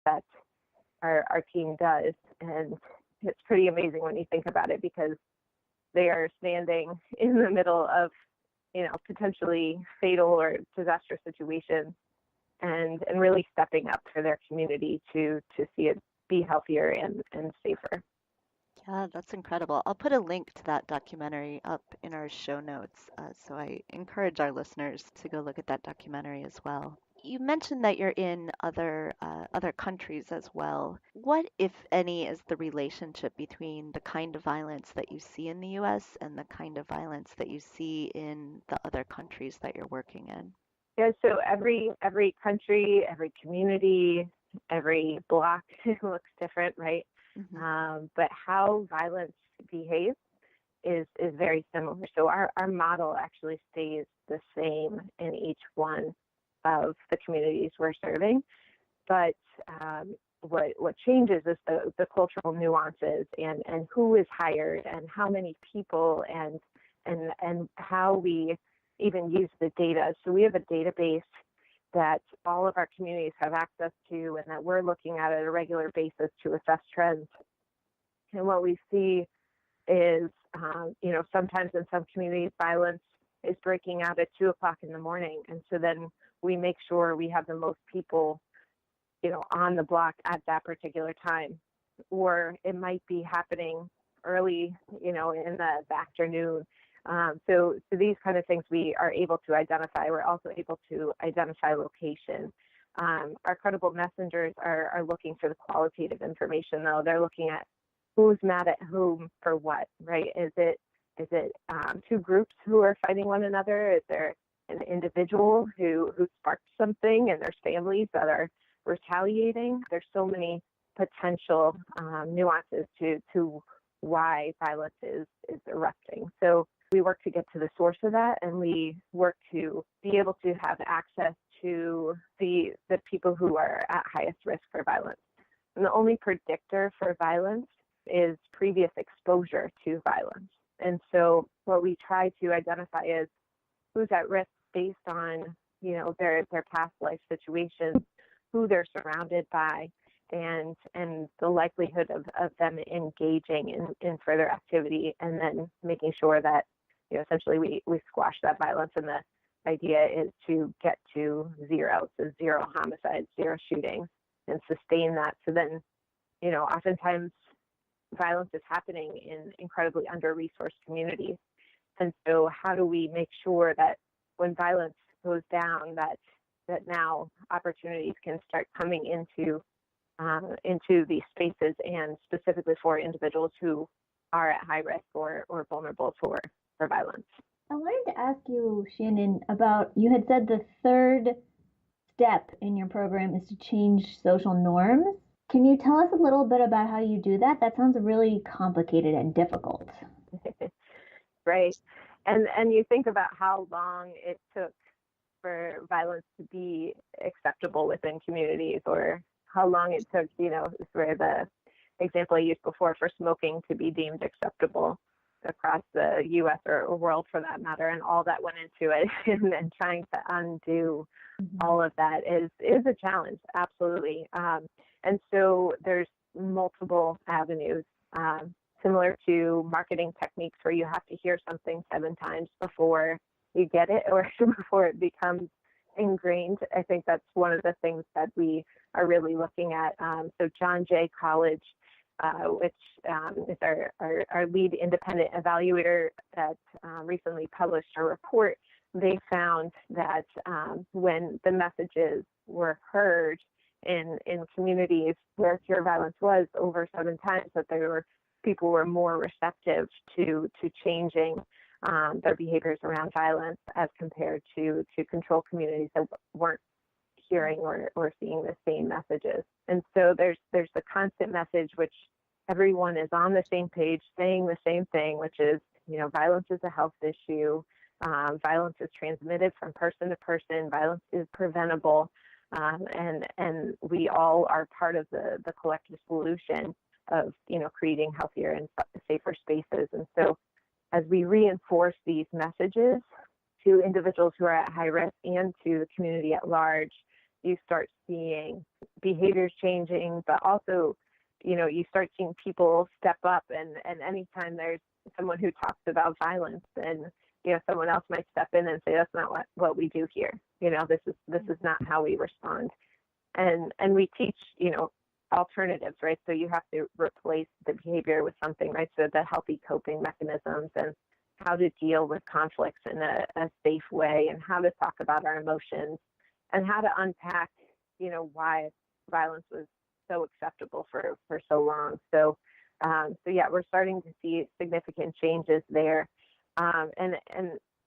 that our team does. And it's pretty amazing when you think about it, because they are standing in the middle of, potentially fatal or disastrous situations, and really stepping up for their community to see it be healthier and safer. Yeah, that's incredible. I'll put a link to that documentary up in our show notes, so I encourage our listeners to go look at that documentary as well. You mentioned that you're in other countries as well. What, if any, is the relationship between the kind of violence that you see in the U.S. and the kind of violence that you see in the other countries that you're working in? Yeah, so every country, every community, every block looks different, right? Hmm. But how violence behaves is very similar. So our model actually stays the same in each one of the communities we're serving. But what changes is the cultural nuances, and who is hired, and how many people, and how we even use the data. So we have a database that all of our communities have access to, and that we're looking at a regular basis to assess trends. And what we see is, sometimes in some communities, violence is breaking out at 2 o'clock in the morning. And so then we make sure we have the most people, on the block at that particular time. Or it might be happening early, in the afternoon. So these kind of things we are able to identify. We're also able to identify location. Our credible messengers are looking for the qualitative information, though. They're looking at who's mad at whom for what, right? Is it two groups who are fighting one another? Is there an individual who sparked something, and there's families that are retaliating? There's so many potential nuances to why violence is erupting. So we work to get to the source of that, and we work to be able to have access to the people who are at highest risk for violence. And the only predictor for violence is previous exposure to violence. And so what we try to identify is who's at risk based on, their past life situations, who they're surrounded by, and the likelihood of them engaging in further activity, and then making sure that, essentially we squash that violence. And the idea is to get to zero, so zero homicides, zero shootings, and sustain that. So then, oftentimes violence is happening in incredibly under-resourced communities. And so how do we make sure that when violence goes down, that now opportunities can start coming into these spaces, and specifically for individuals who are at high risk or vulnerable for violence. I wanted to ask you, Shannon, about, you had said the third step in your program is to change social norms. Can you tell us a little bit about how you do that? That sounds really complicated and difficult. Right. And you think about how long it took for violence to be acceptable within communities, or how long it took, for the example I used before, for smoking to be deemed acceptable across the U.S. or world for that matter, and all that went into it. And then trying to undo all of that is a challenge, absolutely. And so there's multiple avenues, similar to marketing techniques, where you have to hear something 7 times before you get it, or before it becomes ingrained. I think that's one of the things that we are really looking at. So John Jay College, which is our lead independent evaluator, that recently published a report, they found that when the messages were heard in communities where pure violence was over 7 times, that people were more receptive to changing their behaviors around violence, as compared to control communities that weren't hearing or seeing the same messages. And so there's the constant message, which everyone is on the same page saying the same thing, which is, violence is a health issue. Violence is transmitted from person to person. Violence is preventable. And we all are part of the collective solution of, creating healthier and safer spaces. And so as we reinforce these messages to individuals who are at high risk and to the community at large, you start seeing behaviors changing, but also, you start seeing people step up, and anytime there's someone who talks about violence, then someone else might step in and say, that's not what we do here. This is not how we respond. And we teach, alternatives, right? So you have to replace the behavior with something, right? So the healthy coping mechanisms and how to deal with conflicts in a safe way, and how to talk about our emotions, and how to unpack, why violence was so acceptable for so long. So yeah, we're starting to see significant changes there. And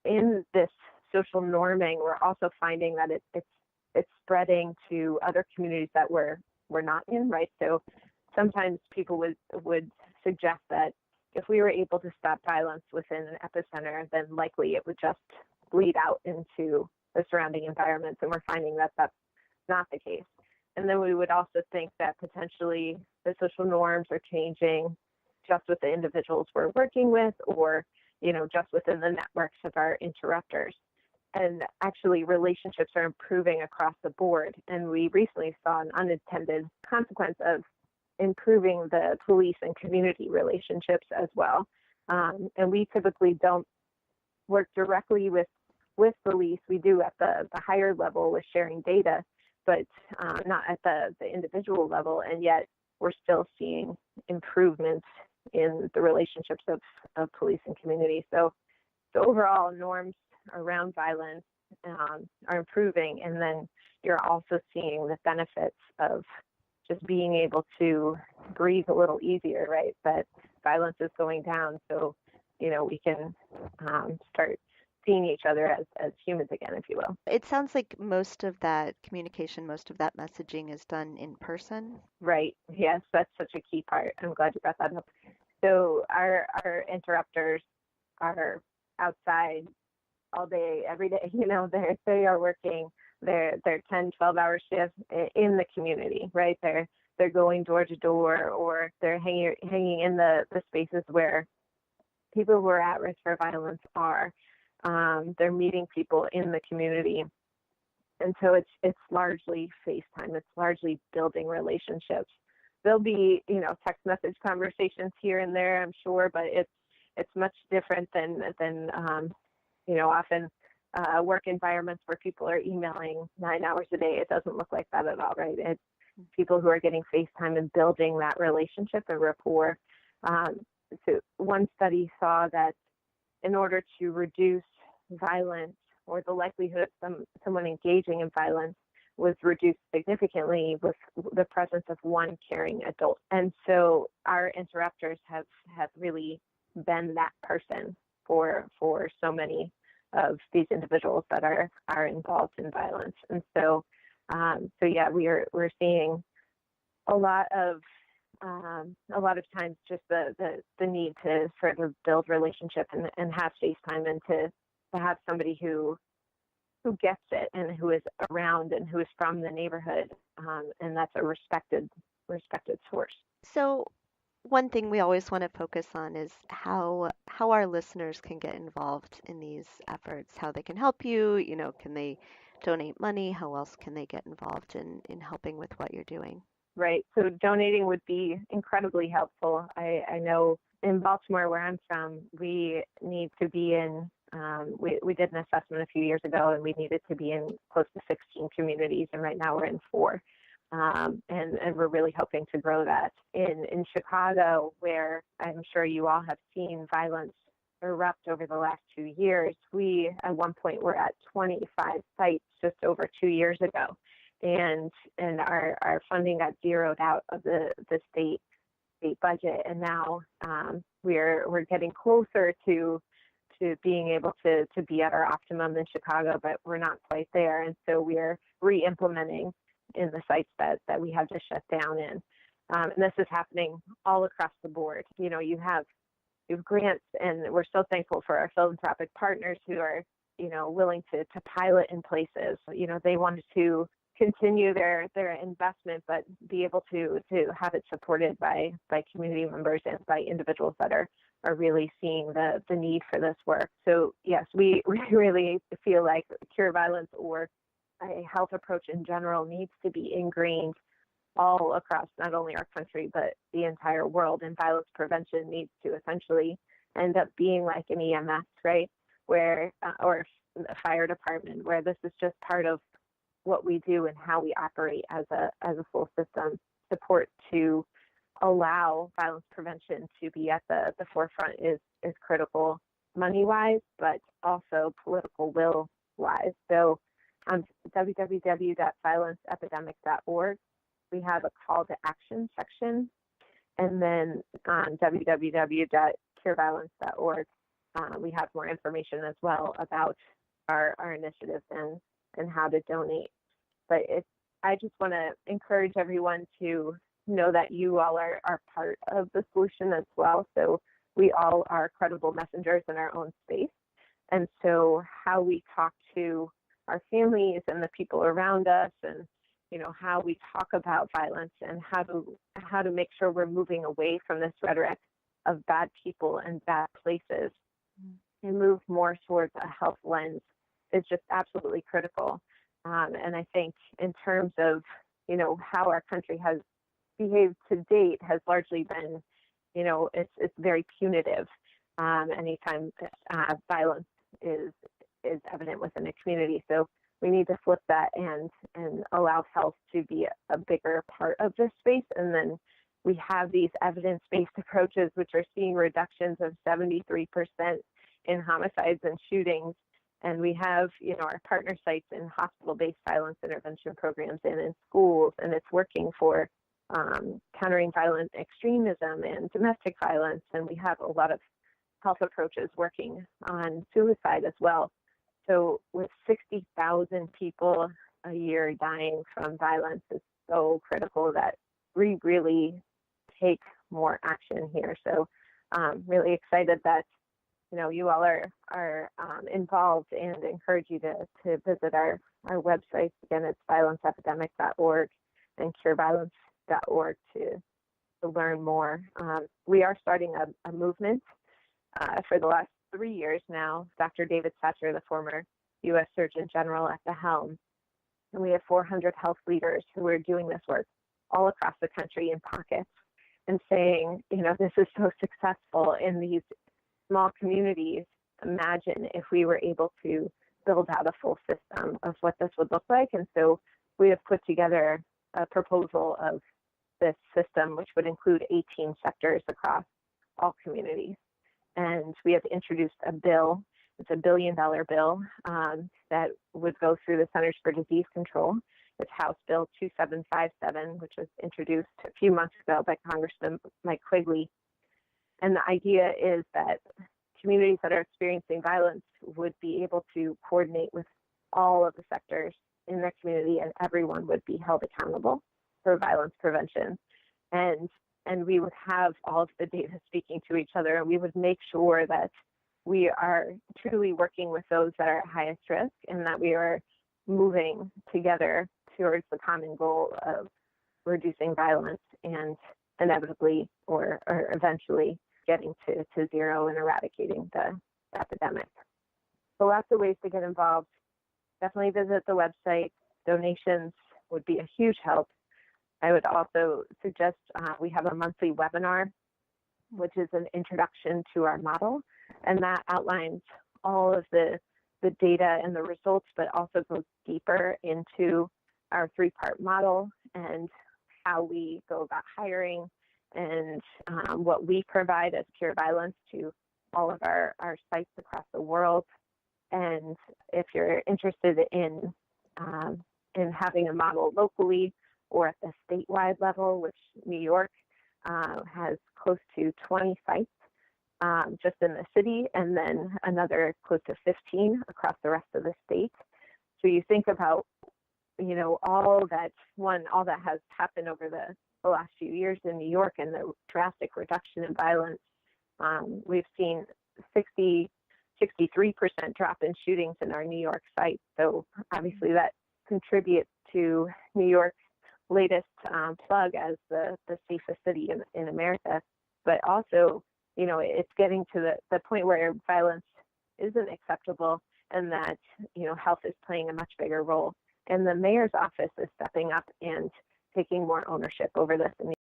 in this social norming, we're also finding that it's spreading to other communities that we're not in, right? So sometimes people would suggest that if we were able to stop violence within an epicenter, then likely it would just bleed out into the surrounding environments. And we're finding that that's not the case. And then we would also think that potentially the social norms are changing just with the individuals we're working with, or, just within the networks of our interrupters. And actually, relationships are improving across the board. And we recently saw an unintended consequence of improving the police and community relationships as well. And we typically don't work directly with police. We do at the higher level with sharing data, but not at the individual level. And yet we're still seeing improvements in the relationships of police and community. So overall, norms around violence are improving. And then you're also seeing the benefits of just being able to breathe a little easier, right? That violence is going down, so we can start seeing each other as humans again, if you will. It sounds like most of that communication, most of that messaging is done in person. Right. Yes, that's such a key part. I'm glad you brought that up. So our interrupters are outside all day, every day. They are working their 10, 12-hour shifts in the community, right? They're going door to door, or they're hanging in the spaces where people who are at risk for violence are. They're meeting people in the community. And so it's largely FaceTime. It's largely building relationships. There'll be, text message conversations here and there, I'm sure, but it's much different than often work environments where people are emailing 9 hours a day. It doesn't look like that at all, right? It's people who are getting FaceTime and building that relationship and rapport. So one study saw that in order to reduce violence, or the likelihood of someone engaging in violence, was reduced significantly with the presence of one caring adult. And so our interrupters have really been that person for so many of these individuals that are involved in violence. And so yeah, we're seeing a lot of times just the need to sort of build relationship and have FaceTime, and to have somebody who gets it and who is around and who is from the neighborhood, and that's a respected source. So one thing we always want to focus on is how our listeners can get involved in these efforts, how they can help you, can they donate money? How else can they get involved in helping with what you're doing? Right. So donating would be incredibly helpful. I know in Baltimore, where I'm from, we need to be in, we did an assessment a few years ago, and we needed to be in close to 16 communities, and right now we're in 4. And we're really hoping to grow that. In Chicago, where I'm sure you all have seen violence erupt over the last 2 years, we at one point were at 25 sites just over 2 years ago. And our funding got zeroed out of the state budget, and now we're getting closer to being able to be at our optimum in Chicago, but we're not quite there. And so we're re-implementing in the sites that we have to shut down in. And this is happening all across the board. You have grants, and we're so thankful for our philanthropic partners who are, willing to pilot in places. They wanted to continue their investment, but be able to have it supported by community members and by individuals that are really seeing the need for this work. So yes, we really feel like Cure Violence or a health approach in general needs to be ingrained all across not only our country, but the entire world. And violence prevention needs to essentially end up being like an EMS, right? Where, or a fire department, where this is just part of what we do and how we operate as a full system support to allow violence prevention to be at the forefront is critical money wise, but also political will wise. So on www.violenceepidemic.org, we have a call to action section. And then on www.cureviolence.org, we have more information as well about our initiatives and how to donate. But I just want to encourage everyone to know that you all are part of the solution as well. So we all are credible messengers in our own space. And so how we talk to our families and the people around us, and how we talk about violence, and how to make sure we're moving away from this rhetoric of bad people and bad places and move more towards a health lens is just absolutely critical. And I think in terms of how our country has behaved to date has largely been, it's very punitive. Anytime violence is evident within a community, so we need to flip that and allow health to be a bigger part of this space. And then we have these evidence-based approaches, which are seeing reductions of 73% in homicides and shootings. And we have, our partner sites in hospital-based violence intervention programs and in schools, and it's working for countering violent extremism and domestic violence. And we have a lot of health approaches working on suicide as well. So with 60,000 people a year dying from violence, it's so critical that we really take more action here. So really excited that you all are involved, and encourage you to visit our website. Again, it's violenceepidemic.org and cureviolence.org to learn more. We are starting a movement for the last 3 years now. Dr. David Satcher, the former U.S. Surgeon General, at the helm. And we have 400 health leaders who are doing this work all across the country in pockets, and saying, this is so successful in these small communities. Imagine if we were able to build out a full system of what this would look like. And so we have put together a proposal of this system, which would include 18 sectors across all communities. And we have introduced a bill. It's a $1 billion bill that would go through the Centers for Disease Control. It's House Bill 2757, which was introduced a few months ago by Congressman Mike Quigley. And the idea is that communities that are experiencing violence would be able to coordinate with all of the sectors in their community, and everyone would be held accountable for violence prevention. And we would have all of the data speaking to each other, and we would make sure that we are truly working with those that are at highest risk, and that we are moving together towards the common goal of reducing violence and inevitably or eventually getting to zero and eradicating the epidemic. So lots of ways to get involved. Definitely visit the website. Donations would be a huge help. I would also suggest we have a monthly webinar, which is an introduction to our model, and that outlines all of the data and the results, but also goes deeper into our 3-part model and how we go about hiring, and what we provide as Cure Violence to all of our sites across the world. And if you're interested in having a model locally or at the statewide level, which New York has close to 20 sites just in the city, and then another close to 15 across the rest of the state. So you think about, all that has happened over the last few years in New York, and the drastic reduction in violence. We've seen 63% drop in shootings in our New York site. So obviously that contributes to New York's latest plug as the safest city in America. But also, it's getting to the point where violence isn't acceptable, and that, health is playing a much bigger role And the mayor's office is stepping up and taking more ownership over this. And